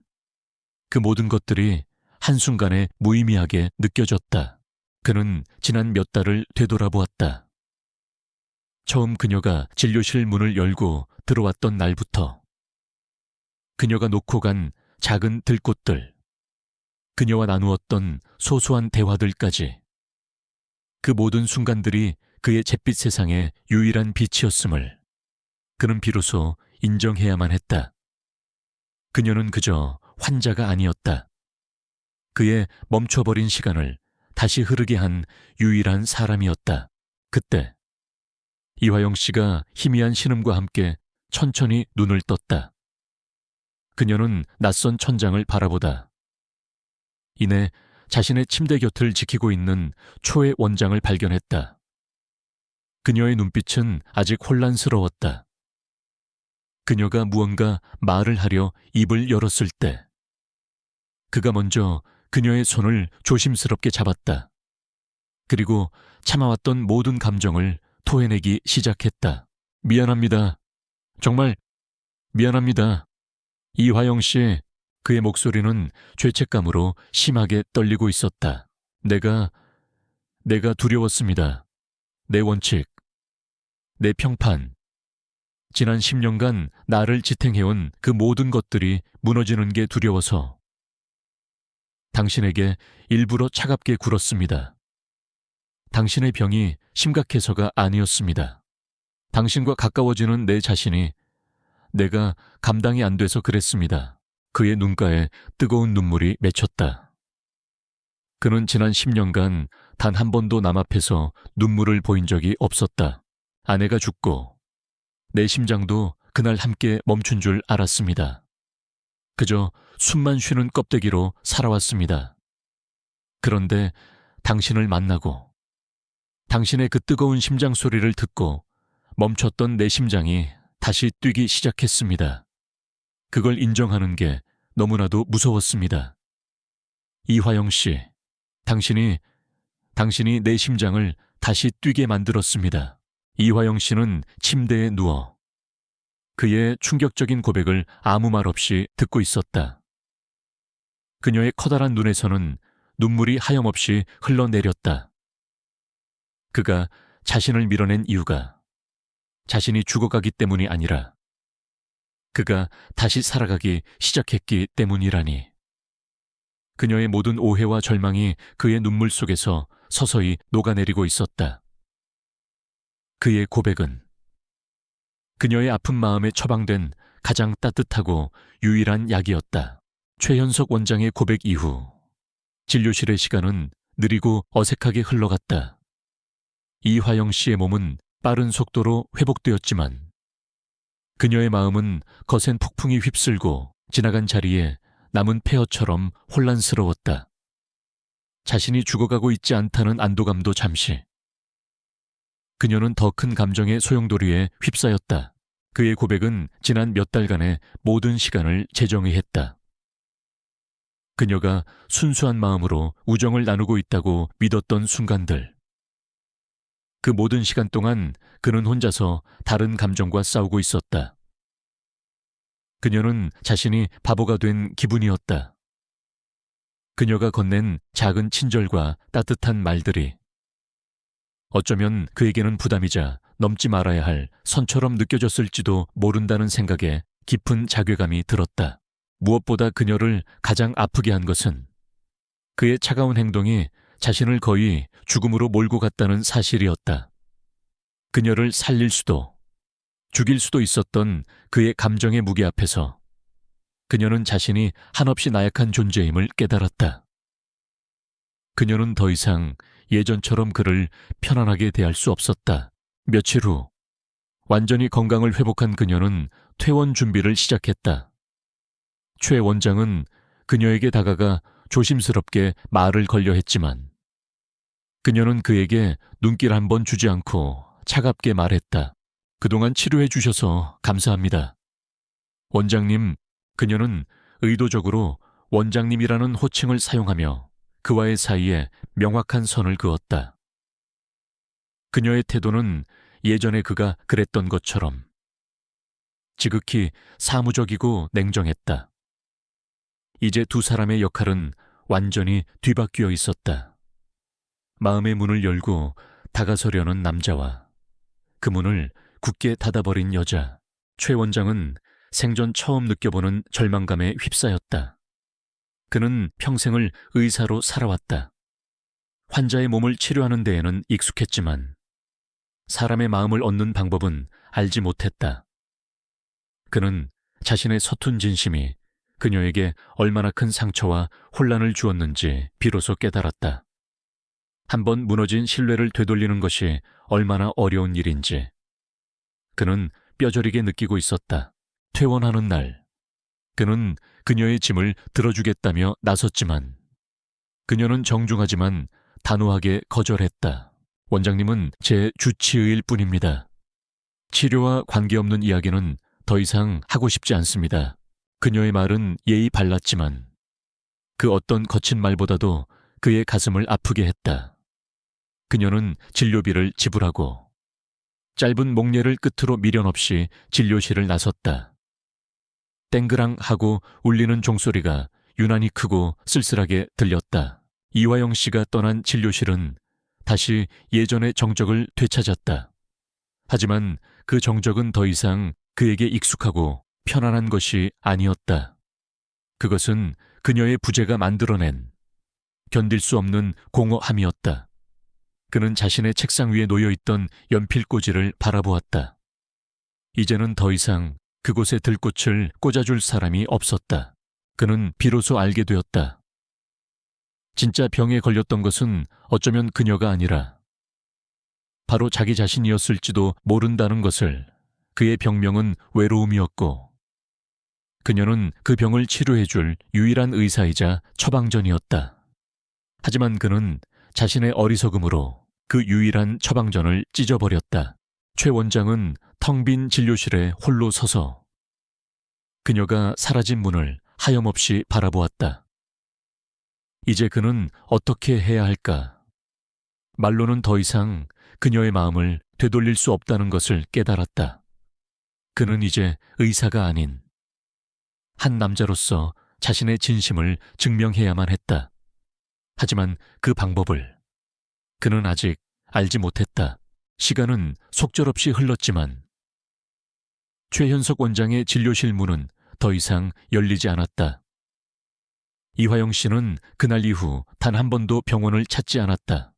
그 모든 것들이 한순간에 무의미하게 느껴졌다. 그는 지난 몇 달을 되돌아보았다. 처음 그녀가 진료실 문을 열고 들어왔던 날부터 그녀가 놓고 간 작은 들꽃들, 그녀와 나누었던 소소한 대화들까지 그 모든 순간들이 그의 잿빛 세상의 유일한 빛이었음을 그는 비로소 인정해야만 했다. 그녀는 그저 환자가 아니었다. 그의 멈춰버린 시간을 다시 흐르게 한 유일한 사람이었다. 그때 이화영 씨가 희미한 신음과 함께 천천히 눈을 떴다. 그녀는 낯선 천장을 바라보다 이내 자신의 침대 곁을 지키고 있는 초의 원장을 발견했다. 그녀의 눈빛은 아직 혼란스러웠다. 그녀가 무언가 말을 하려 입을 열었을 때 그가 먼저 그녀의 손을 조심스럽게 잡았다. 그리고 참아왔던 모든 감정을 토해내기 시작했다. 미안합니다. 정말 미안합니다. 이화영 씨, 그의 목소리는 죄책감으로 심하게 떨리고 있었다. 내가 두려웠습니다. 내 원칙, 내 평판, 지난 10년간 나를 지탱해온 그 모든 것들이 무너지는 게 두려워서 당신에게 일부러 차갑게 굴었습니다. 당신의 병이 심각해서가 아니었습니다. 당신과 가까워지는 내 자신이 내가 감당이 안 돼서 그랬습니다. 그의 눈가에 뜨거운 눈물이 맺혔다. 그는 지난 10년간 단 한 번도 남 앞에서 눈물을 보인 적이 없었다. 아내가 죽고 내 심장도 그날 함께 멈춘 줄 알았습니다. 그저 숨만 쉬는 껍데기로 살아왔습니다. 그런데 당신을 만나고 당신의 그 뜨거운 심장 소리를 듣고 멈췄던 내 심장이 다시 뛰기 시작했습니다. 그걸 인정하는 게 너무나도 무서웠습니다. 이화영 씨, 당신이 내 심장을 다시 뛰게 만들었습니다. 이화영 씨는 침대에 누워 그의 충격적인 고백을 아무 말 없이 듣고 있었다. 그녀의 커다란 눈에서는 눈물이 하염없이 흘러내렸다. 그가 자신을 밀어낸 이유가 자신이 죽어가기 때문이 아니라 그가 다시 살아가기 시작했기 때문이라니. 그녀의 모든 오해와 절망이 그의 눈물 속에서 서서히 녹아내리고 있었다. 그의 고백은 그녀의 아픈 마음에 처방된 가장 따뜻하고 유일한 약이었다. 최현석 원장의 고백 이후 진료실의 시간은 느리고 어색하게 흘러갔다. 이화영 씨의 몸은 빠른 속도로 회복되었지만 그녀의 마음은 거센 폭풍이 휩쓸고 지나간 자리에 남은 폐허처럼 혼란스러웠다. 자신이 죽어가고 있지 않다는 안도감도 잠시. 그녀는 더 큰 감정의 소용돌이에 휩싸였다. 그의 고백은 지난 몇 달간의 모든 시간을 재정의했다. 그녀가 순수한 마음으로 우정을 나누고 있다고 믿었던 순간들. 그 모든 시간 동안 그는 혼자서 다른 감정과 싸우고 있었다. 그녀는 자신이 바보가 된 기분이었다. 그녀가 건넨 작은 친절과 따뜻한 말들이 어쩌면 그에게는 부담이자 넘지 말아야 할 선처럼 느껴졌을지도 모른다는 생각에 깊은 자괴감이 들었다. 무엇보다 그녀를 가장 아프게 한 것은 그의 차가운 행동이 자신을 거의 죽음으로 몰고 갔다는 사실이었다. 그녀를 살릴 수도 죽일 수도 있었던 그의 감정의 무게 앞에서 그녀는 자신이 한없이 나약한 존재임을 깨달았다. 그녀는 더 이상 예전처럼 그를 편안하게 대할 수 없었다. 며칠 후 완전히 건강을 회복한 그녀는 퇴원 준비를 시작했다. 최 원장은 그녀에게 다가가 조심스럽게 말을 걸려 했지만 그녀는 그에게 눈길 한 번 주지 않고 차갑게 말했다. 그동안 치료해 주셔서 감사합니다. 원장님, 그녀는 의도적으로 원장님이라는 호칭을 사용하며 그와의 사이에 명확한 선을 그었다. 그녀의 태도는 예전에 그가 그랬던 것처럼 지극히 사무적이고 냉정했다. 이제 두 사람의 역할은 완전히 뒤바뀌어 있었다. 마음의 문을 열고 다가서려는 남자와 그 문을 굳게 닫아버린 여자. 최 원장은 생전 처음 느껴보는 절망감에 휩싸였다. 그는 평생을 의사로 살아왔다. 환자의 몸을 치료하는 데에는 익숙했지만 사람의 마음을 얻는 방법은 알지 못했다. 그는 자신의 서툰 진심이 그녀에게 얼마나 큰 상처와 혼란을 주었는지 비로소 깨달았다. 한번 무너진 신뢰를 되돌리는 것이 얼마나 어려운 일인지 그는 뼈저리게 느끼고 있었다. 퇴원하는 날, 그는 그녀의 짐을 들어주겠다며 나섰지만 그녀는 정중하지만 단호하게 거절했다. 원장님은 제 주치의일 뿐입니다. 치료와 관계없는 이야기는 더 이상 하고 싶지 않습니다. 그녀의 말은 예의 발랐지만 그 어떤 거친 말보다도 그의 가슴을 아프게 했다. 그녀는 진료비를 지불하고 짧은 목례를 끝으로 미련 없이 진료실을 나섰다. 땡그랑 하고 울리는 종소리가 유난히 크고 쓸쓸하게 들렸다. 이화영 씨가 떠난 진료실은 다시 예전의 정적을 되찾았다. 하지만 그 정적은 더 이상 그에게 익숙하고 편안한 것이 아니었다. 그것은 그녀의 부재가 만들어낸 견딜 수 없는 공허함이었다. 그는 자신의 책상 위에 놓여있던 연필꽂이를 바라보았다. 이제는 더 이상 그곳에 들꽃을 꽂아줄 사람이 없었다. 그는 비로소 알게 되었다. 진짜 병에 걸렸던 것은 어쩌면 그녀가 아니라 바로 자기 자신이었을지도 모른다는 것을. 그의 병명은 외로움이었고 그녀는 그 병을 치료해줄 유일한 의사이자 처방전이었다. 하지만 그는 자신의 어리석음으로 그 유일한 처방전을 찢어버렸다. 최 원장은 텅 빈 진료실에 홀로 서서 그녀가 사라진 문을 하염없이 바라보았다. 이제 그는 어떻게 해야 할까? 말로는 더 이상 그녀의 마음을 되돌릴 수 없다는 것을 깨달았다. 그는 이제 의사가 아닌 한 남자로서 자신의 진심을 증명해야만 했다. 하지만 그 방법을 그는 아직 알지 못했다. 시간은 속절없이 흘렀지만 최현석 원장의 진료실 문은 더 이상 열리지 않았다. 이화영 씨는 그날 이후 단 한 번도 병원을 찾지 않았다.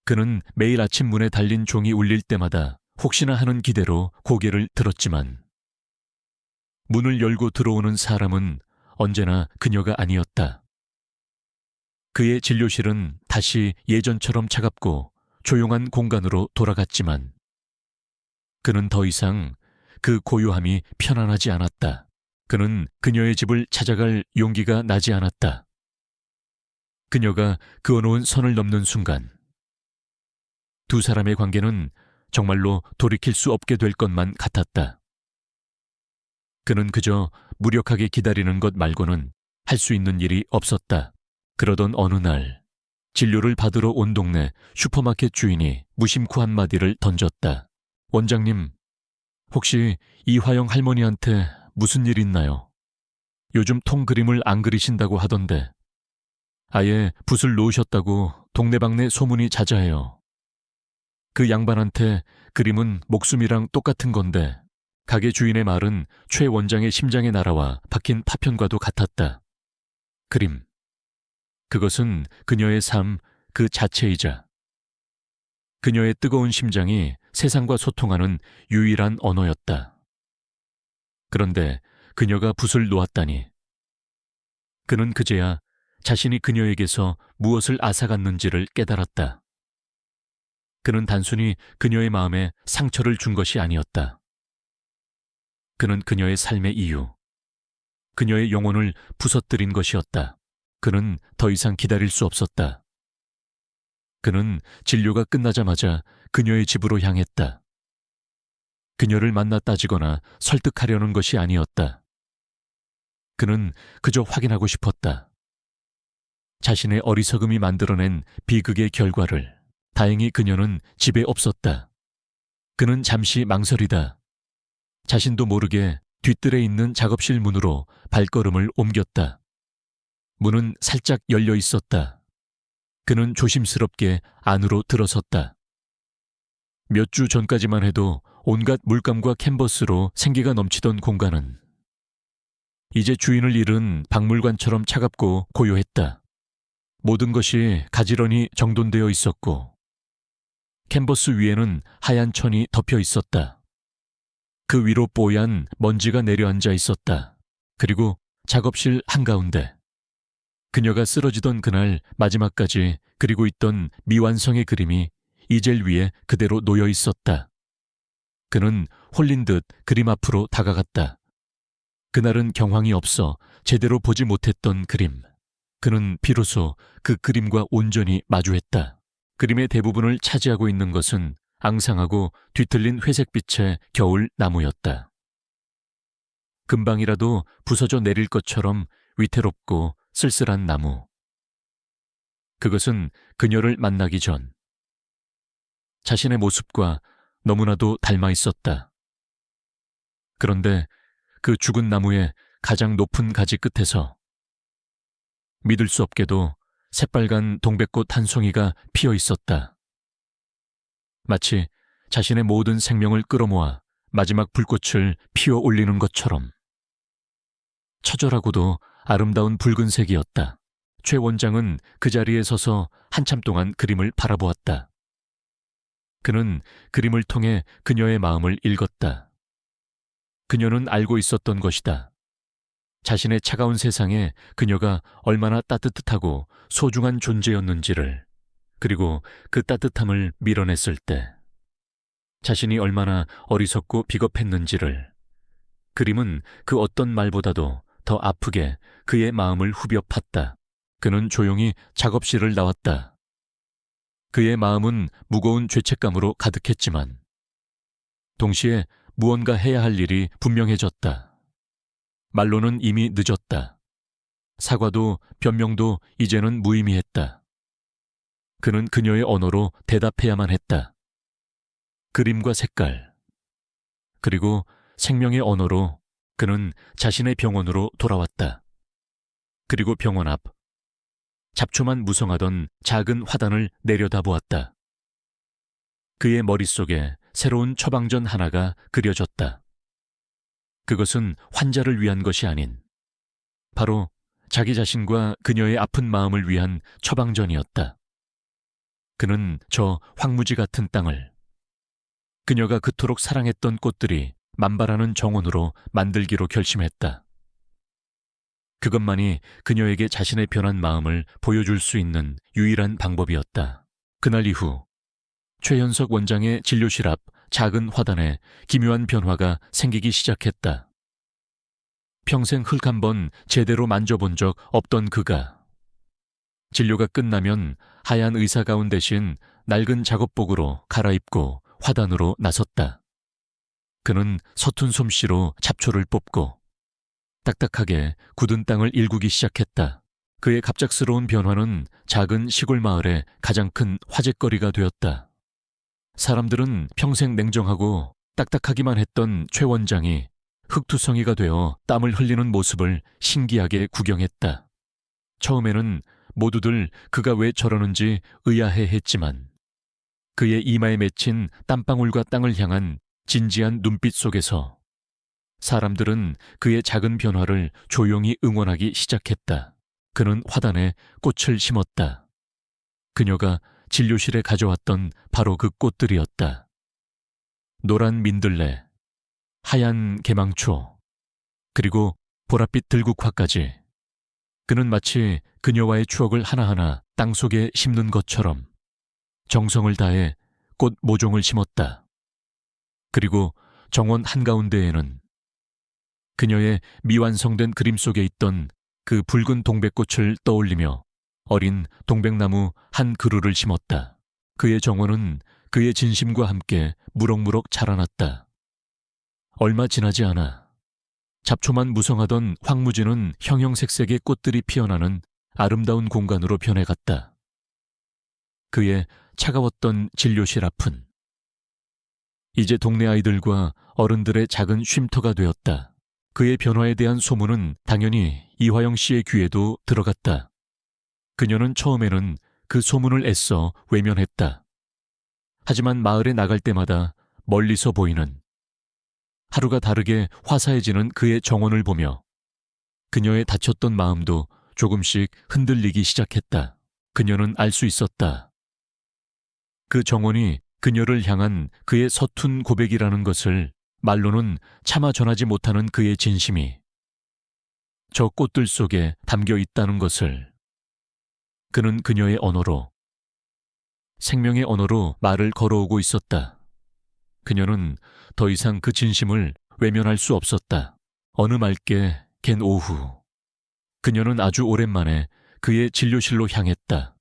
그는 매일 아침 문에 달린 종이 울릴 때마다 혹시나 하는 기대로 고개를 들었지만 문을 열고 들어오는 사람은 언제나 그녀가 아니었다. 그의 진료실은 다시 예전처럼 차갑고 조용한 공간으로 돌아갔지만 그는 더 이상 그 고요함이 편안하지 않았다. 그는 그녀의 집을 찾아갈 용기가 나지 않았다. 그녀가 그어놓은 선을 넘는 순간 두 사람의 관계는 정말로 돌이킬 수 없게 될 것만 같았다. 그는 그저 무력하게 기다리는 것 말고는 할 수 있는 일이 없었다. 그러던 어느 날 진료를 받으러 온 동네 슈퍼마켓 주인이 무심코 한마디를 던졌다. 원장님, 혹시 이화영 할머니한테 무슨 일 있나요? 요즘 통 그림을 안 그리신다고 하던데 아예 붓을 놓으셨다고 동네방네 소문이 자자해요. 그 양반한테 그림은 목숨이랑 똑같은 건데 가게 주인의 말은 최 원장의 심장에 날아와 박힌 파편과도 같았다. 그림. 그것은 그녀의 삶 그 자체이자 그녀의 뜨거운 심장이 세상과 소통하는 유일한 언어였다. 그런데 그녀가 붓을 놓았다니. 그는 그제야 자신이 그녀에게서 무엇을 앗아갔는지를 깨달았다. 그는 단순히 그녀의 마음에 상처를 준 것이 아니었다. 그는 그녀의 삶의 이유, 그녀의 영혼을 부서뜨린 것이었다. 그는 더 이상 기다릴 수 없었다. 그는 진료가 끝나자마자 그녀의 집으로 향했다. 그녀를 만나 따지거나 설득하려는 것이 아니었다. 그는 그저 확인하고 싶었다. 자신의 어리석음이 만들어낸 비극의 결과를. 다행히 그녀는 집에 없었다. 그는 잠시 망설이다 자신도 모르게 뒷뜰에 있는 작업실 문으로 발걸음을 옮겼다. 문은 살짝 열려 있었다. 그는 조심스럽게 안으로 들어섰다. 몇 주 전까지만 해도 온갖 물감과 캔버스로 생기가 넘치던 공간은 이제 주인을 잃은 박물관처럼 차갑고 고요했다. 모든 것이 가지런히 정돈되어 있었고 캔버스 위에는 하얀 천이 덮여 있었다. 그 위로 뽀얀 먼지가 내려앉아 있었다. 그리고 작업실 한가운데 그녀가 쓰러지던 그날 마지막까지 그리고 있던 미완성의 그림이 이젤 위에 그대로 놓여 있었다. 그는 홀린 듯 그림 앞으로 다가갔다. 그날은 경황이 없어 제대로 보지 못했던 그림. 그는 비로소 그 그림과 온전히 마주했다. 그림의 대부분을 차지하고 있는 것은 앙상하고 뒤틀린 회색빛의 겨울 나무였다. 금방이라도 부서져 내릴 것처럼 위태롭고 쓸쓸한 나무. 그것은 그녀를 만나기 전 자신의 모습과 너무나도 닮아 있었다. 그런데 그 죽은 나무의 가장 높은 가지 끝에서 믿을 수 없게도 새빨간 동백꽃 한 송이가 피어 있었다. 마치 자신의 모든 생명을 끌어모아 마지막 불꽃을 피워 올리는 것처럼. 처절하고도 아름다운 붉은색이었다. 최 원장은 그 자리에 서서 한참 동안 그림을 바라보았다. 그는 그림을 통해 그녀의 마음을 읽었다. 그녀는 알고 있었던 것이다. 자신의 차가운 세상에 그녀가 얼마나 따뜻하고 소중한 존재였는지를, 그리고 그 따뜻함을 밀어냈을 때 자신이 얼마나 어리석고 비겁했는지를. 그림은 그 어떤 말보다도 더 아프게 그의 마음을 후벼 팠다. 그는 조용히 작업실을 나왔다. 그의 마음은 무거운 죄책감으로 가득했지만 동시에 무언가 해야 할 일이 분명해졌다. 말로는 이미 늦었다. 사과도 변명도 이제는 무의미했다. 그는 그녀의 언어로 대답해야만 했다. 그림과 색깔, 그리고 생명의 언어로 그는 자신의 병원으로 돌아왔다. 그리고 병원 앞, 잡초만 무성하던 작은 화단을 내려다보았다. 그의 머릿속에 새로운 처방전 하나가 그려졌다. 그것은 환자를 위한 것이 아닌 바로 자기 자신과 그녀의 아픈 마음을 위한 처방전이었다. 그는 저 황무지 같은 땅을, 그녀가 그토록 사랑했던 꽃들이 만발하는 정원으로 만들기로 결심했다. 그것만이 그녀에게 자신의 변한 마음을 보여줄 수 있는 유일한 방법이었다. 그날 이후 최현석 원장의 진료실 앞 작은 화단에 기묘한 변화가 생기기 시작했다. 평생 흙 한 번 제대로 만져본 적 없던 그가 진료가 끝나면 하얀 의사 가운 대신 낡은 작업복으로 갈아입고 화단으로 나섰다. 그는 서툰 솜씨로 잡초를 뽑고 딱딱하게 굳은 땅을 일구기 시작했다. 그의 갑작스러운 변화는 작은 시골 마을의 가장 큰 화제거리가 되었다. 사람들은 평생 냉정하고 딱딱하기만 했던 최 원장이 흙투성이가 되어 땀을 흘리는 모습을 신기하게 구경했다. 처음에는 모두들 그가 왜 저러는지 의아해했지만 그의 이마에 맺힌 땀방울과 땅을 향한 진지한 눈빛 속에서 사람들은 그의 작은 변화를 조용히 응원하기 시작했다. 그는 화단에 꽃을 심었다. 그녀가 진료실에 가져왔던 바로 그 꽃들이었다. 노란 민들레, 하얀 개망초, 그리고 보랏빛 들국화까지. 그는 마치 그녀와의 추억을 하나하나 땅속에 심는 것처럼 정성을 다해 꽃 모종을 심었다. 그리고 정원 한가운데에는 그녀의 미완성된 그림 속에 있던 그 붉은 동백꽃을 떠올리며 어린 동백나무 한 그루를 심었다. 그의 정원은 그의 진심과 함께 무럭무럭 자라났다. 얼마 지나지 않아 잡초만 무성하던 황무지는 형형색색의 꽃들이 피어나는 아름다운 공간으로 변해갔다. 그의 차가웠던 진료실 앞은 이제 동네 아이들과 어른들의 작은 쉼터가 되었다. 그의 변화에 대한 소문은 당연히 이화영 씨의 귀에도 들어갔다. 그녀는 처음에는 그 소문을 애써 외면했다. 하지만 마을에 나갈 때마다 멀리서 보이는 하루가 다르게 화사해지는 그의 정원을 보며 그녀의 다쳤던 마음도 조금씩 흔들리기 시작했다. 그녀는 알 수 있었다. 그 정원이 그녀를 향한 그의 서툰 고백이라는 것을 말로는 차마 전하지 못하는 그의 진심이 저 꽃들 속에 담겨 있다는 것을 그는 그녀의 언어로, 생명의 언어로 말을 걸어오고 있었다. 그녀는 더 이상 그 진심을 외면할 수 없었다. 어느 맑게 갠 오후, 그녀는 아주 오랜만에 그의 진료실로 향했다.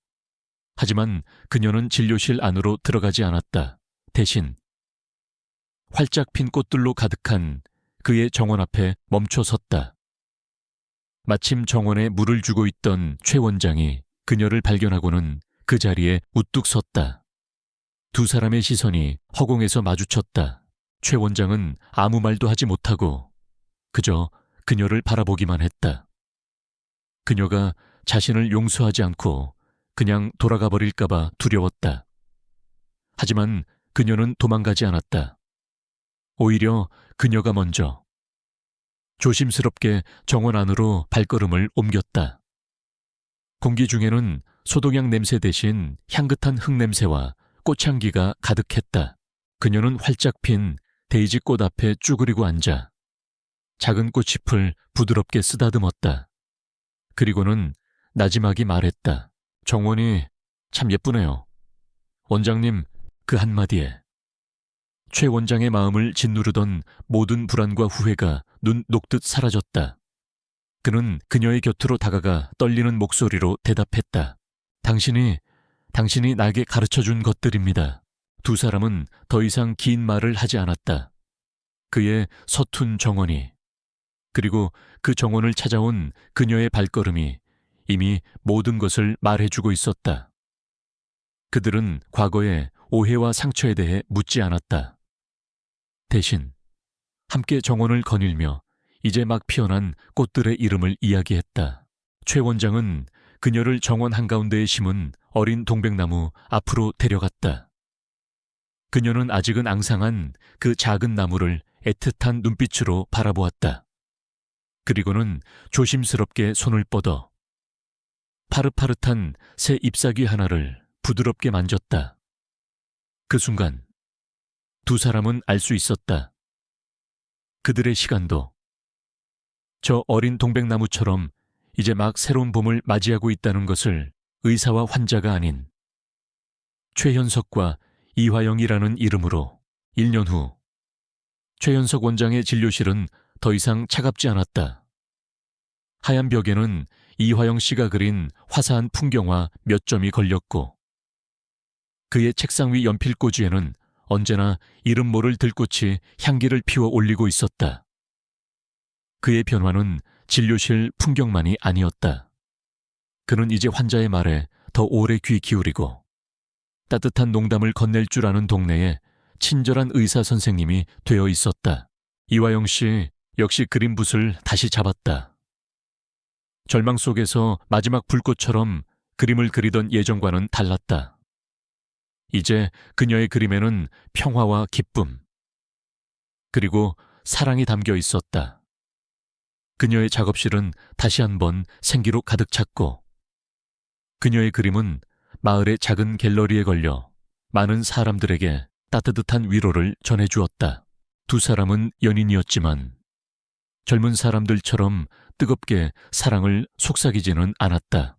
하지만 그녀는 진료실 안으로 들어가지 않았다. 대신 활짝 핀 꽃들로 가득한 그의 정원 앞에 멈춰 섰다. 마침 정원에 물을 주고 있던 최 원장이 그녀를 발견하고는 그 자리에 우뚝 섰다. 두 사람의 시선이 허공에서 마주쳤다. 최 원장은 아무 말도 하지 못하고 그저 그녀를 바라보기만 했다. 그녀가 자신을 용서하지 않고 그냥 돌아가 버릴까봐 두려웠다. 하지만 그녀는 도망가지 않았다. 오히려 그녀가 먼저 조심스럽게 정원 안으로 발걸음을 옮겼다. 공기 중에는 소독약 냄새 대신 향긋한 흙냄새와 꽃향기가 가득했다. 그녀는 활짝 핀 데이지 꽃 앞에 쭈그리고 앉아 작은 꽃잎을 부드럽게 쓰다듬었다. 그리고는 나지막이 말했다. 정원이 참 예쁘네요. 원장님, 그 한마디에 최 원장의 마음을 짓누르던 모든 불안과 후회가 눈 녹듯 사라졌다. 그는 그녀의 곁으로 다가가 떨리는 목소리로 대답했다. 당신이 나에게 가르쳐준 것들입니다. 두 사람은 더 이상 긴 말을 하지 않았다. 그의 서툰 정원이, 그리고 그 정원을 찾아온 그녀의 발걸음이 이미 모든 것을 말해주고 있었다. 그들은 과거의 오해와 상처에 대해 묻지 않았다. 대신 함께 정원을 거닐며 이제 막 피어난 꽃들의 이름을 이야기했다. 최 원장은 그녀를 정원 한가운데에 심은 어린 동백나무 앞으로 데려갔다. 그녀는 아직은 앙상한 그 작은 나무를 애틋한 눈빛으로 바라보았다. 그리고는 조심스럽게 손을 뻗어 파릇파릇한 새 잎사귀 하나를 부드럽게 만졌다. 그 순간 두 사람은 알 수 있었다. 그들의 시간도 저 어린 동백나무처럼 이제 막 새로운 봄을 맞이하고 있다는 것을 의사와 환자가 아닌 최현석과 이화영이라는 이름으로 1년 후 최현석 원장의 진료실은 더 이상 차갑지 않았다. 하얀 벽에는 이화영 씨가 그린 화사한 풍경화 몇 점이 걸렸고 그의 책상 위 연필꽂이에는 언제나 이름 모를 들꽃이 향기를 피워 올리고 있었다. 그의 변화는 진료실 풍경만이 아니었다. 그는 이제 환자의 말에 더 오래 귀 기울이고 따뜻한 농담을 건넬 줄 아는 동네에 친절한 의사 선생님이 되어 있었다. 이화영 씨 역시 그림붓을 다시 잡았다. 절망 속에서 마지막 불꽃처럼 그림을 그리던 예전과는 달랐다. 이제 그녀의 그림에는 평화와 기쁨, 그리고 사랑이 담겨 있었다. 그녀의 작업실은 다시 한번 생기로 가득 찼고 그녀의 그림은 마을의 작은 갤러리에 걸려 많은 사람들에게 따뜻한 위로를 전해주었다. 두 사람은 연인이었지만 젊은 사람들처럼 뜨겁게 사랑을 속삭이지는 않았다.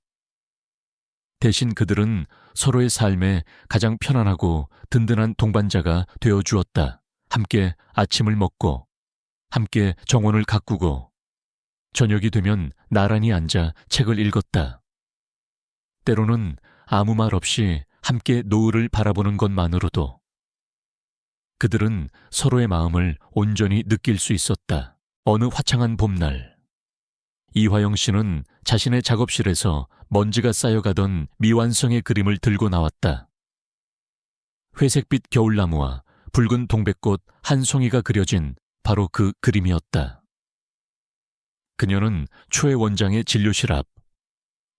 대신 그들은 서로의 삶에 가장 편안하고 든든한 동반자가 되어주었다. 함께 아침을 먹고 함께 정원을 가꾸고 저녁이 되면 나란히 앉아 책을 읽었다. 때로는 아무 말 없이 함께 노을을 바라보는 것만으로도 그들은 서로의 마음을 온전히 느낄 수 있었다. 어느 화창한 봄날, 이화영 씨는 자신의 작업실에서 먼지가 쌓여가던 미완성의 그림을 들고 나왔다. 회색빛 겨울나무와 붉은 동백꽃 한 송이가 그려진 바로 그 그림이었다. 그녀는 최 원장의 진료실 앞,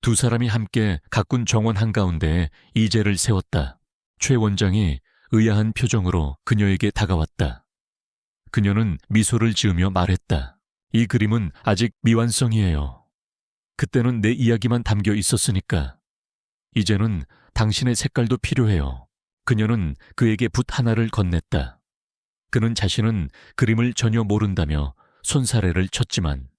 두 사람이 함께 가꾼 정원 한가운데에 이재를 세웠다. 최 원장이 의아한 표정으로 그녀에게 다가왔다. 그녀는 미소를 지으며 말했다. 이 그림은 아직 미완성이에요. 그때는 내 이야기만 담겨 있었으니까. 이제는 당신의 색깔도 필요해요. 그녀는 그에게 붓 하나를 건넸다. 그는 자신은 그림을 전혀 모른다며 손사래를 쳤지만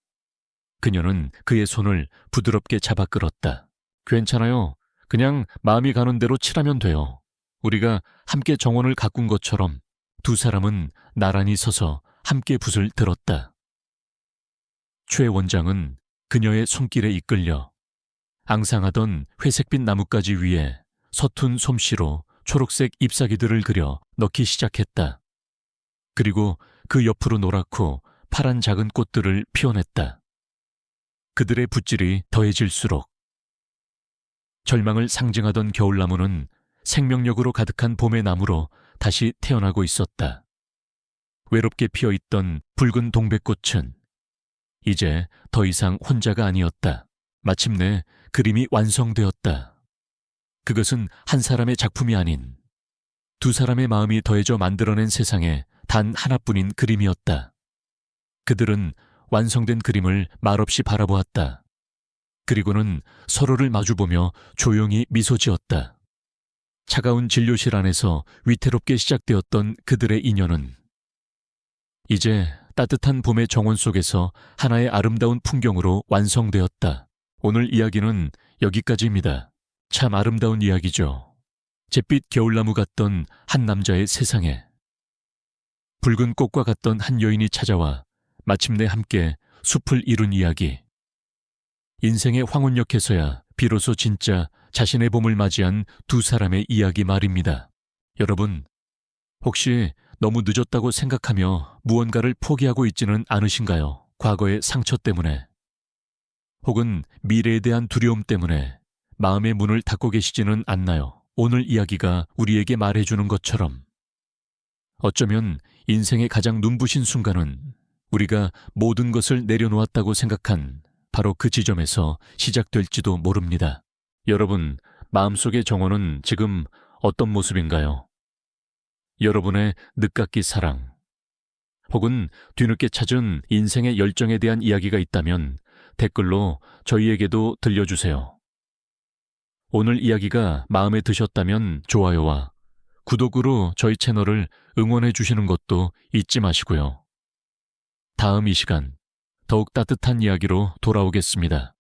그녀는 그의 손을 부드럽게 잡아 끌었다. 괜찮아요. 그냥 마음이 가는 대로 칠하면 돼요. 우리가 함께 정원을 가꾼 것처럼. 두 사람은 나란히 서서 함께 붓을 들었다. 최 원장은 그녀의 손길에 이끌려 앙상하던 회색빛 나뭇가지 위에 서툰 솜씨로 초록색 잎사귀들을 그려 넣기 시작했다. 그리고 그 옆으로 노랗고 파란 작은 꽃들을 피워냈다. 그들의 붓질이 더해질수록 절망을 상징하던 겨울나무는 생명력으로 가득한 봄의 나무로 다시 태어나고 있었다. 외롭게 피어있던 붉은 동백꽃은 이제 더 이상 혼자가 아니었다. 마침내 그림이 완성되었다. 그것은 한 사람의 작품이 아닌 두 사람의 마음이 더해져 만들어낸 세상에 단 하나뿐인 그림이었다. 그들은 완성된 그림을 말없이 바라보았다. 그리고는 서로를 마주보며 조용히 미소 지었다. 차가운 진료실 안에서 위태롭게 시작되었던 그들의 인연은 이제 따뜻한 봄의 정원 속에서 하나의 아름다운 풍경으로 완성되었다. 오늘 이야기는 여기까지입니다. 참 아름다운 이야기죠. 잿빛 겨울나무 같던 한 남자의 세상에 붉은 꽃과 같던 한 여인이 찾아와 마침내 함께 숲을 이룬 이야기. 인생의 황혼역에서야 비로소 진짜 자신의 봄을 맞이한 두 사람의 이야기 말입니다. 여러분, 혹시 너무 늦었다고 생각하며 무언가를 포기하고 있지는 않으신가요? 과거의 상처 때문에, 혹은 미래에 대한 두려움 때문에 마음의 문을 닫고 계시지는 않나요? 오늘 이야기가 우리에게 말해주는 것처럼 어쩌면 인생의 가장 눈부신 순간은 우리가 모든 것을 내려놓았다고 생각한 바로 그 지점에서 시작될지도 모릅니다. 여러분, 마음속의 정원은 지금 어떤 모습인가요? 여러분의 늦깎이 사랑, 혹은 뒤늦게 찾은 인생의 열정에 대한 이야기가 있다면 댓글로 저희에게도 들려주세요. 오늘 이야기가 마음에 드셨다면 좋아요와 구독으로 저희 채널을 응원해 주시는 것도 잊지 마시고요. 다음 이 시간 더욱 따뜻한 이야기로 돌아오겠습니다.